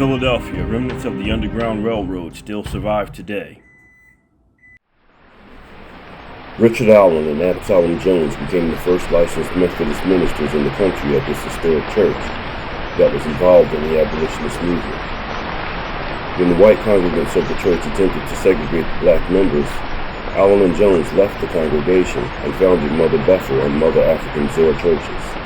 Philadelphia, remnants of the Underground Railroad still survive today. Richard Allen and Absalom Jones became the first licensed Methodist ministers in the country of this historic church that was involved in the abolitionist movement. When the white congregants of the church attempted to segregate the black members, Allen and Jones left the congregation and founded Mother Bethel and Mother African Zoar churches.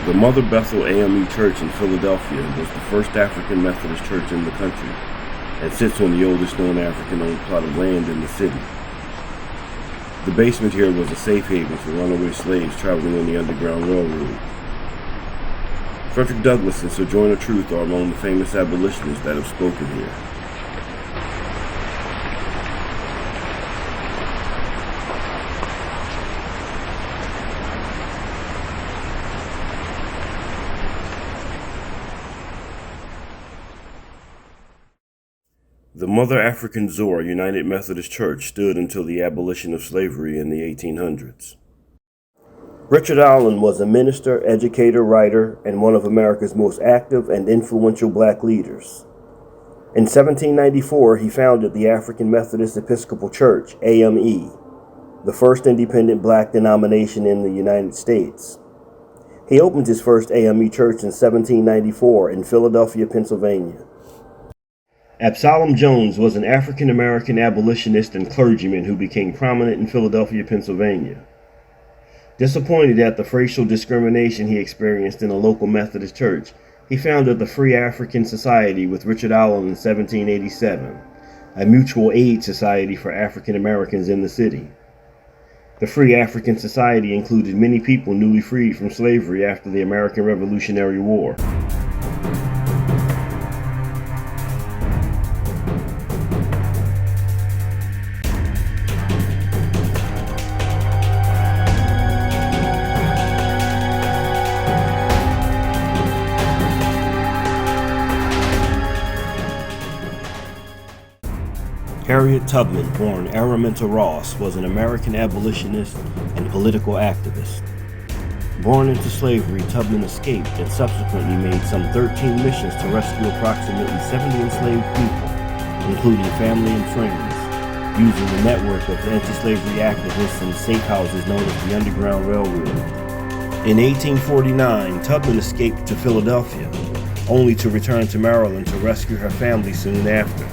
The Mother Bethel AME Church in Philadelphia was the first African Methodist church in the country and sits on the oldest known African-owned plot of land in the city. The basement here was a safe haven for runaway slaves traveling on the Underground Railroad. Frederick Douglass and Sojourner Truth are among the famous abolitionists that have spoken here. The Mother African Zoar United Methodist Church stood until the abolition of slavery in the 1800s. Richard Allen was a minister, educator, writer, and one of America's most active and influential black leaders. In 1794, he founded the African Methodist Episcopal Church, AME, the first independent black denomination in the United States. He opened his first AME church in 1794 in Philadelphia, Pennsylvania. Absalom Jones was an African-American abolitionist and clergyman who became prominent in Philadelphia, Pennsylvania. Disappointed at the racial discrimination he experienced in a local Methodist church, he founded the Free African Society with Richard Allen in 1787, a mutual aid society for African Americans in the city. The Free African Society included many people newly freed from slavery after the American Revolutionary War. Harriet Tubman, born Araminta Ross, was an American abolitionist and political activist. Born into slavery, Tubman escaped and subsequently made some 13 missions to rescue approximately 70 enslaved people, including family and friends, using the network of anti-slavery activists and safe houses known as the Underground Railroad. In 1849, Tubman escaped to Philadelphia, only to return to Maryland to rescue her family soon after.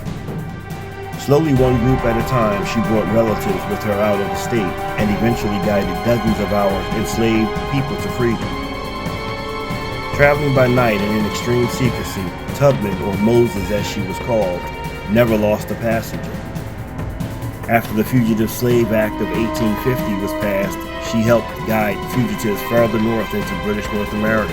Slowly, one group at a time, she brought relatives with her out of the state and eventually guided dozens of our enslaved people to freedom. Traveling by night and in extreme secrecy, Tubman, or Moses as she was called, never lost a passenger. After the Fugitive Slave Act of 1850 was passed, she helped guide fugitives farther north into British North America.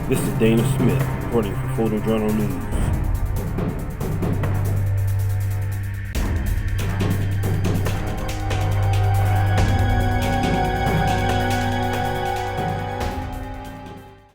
This is Dana Smith, reporting for Photojournal News.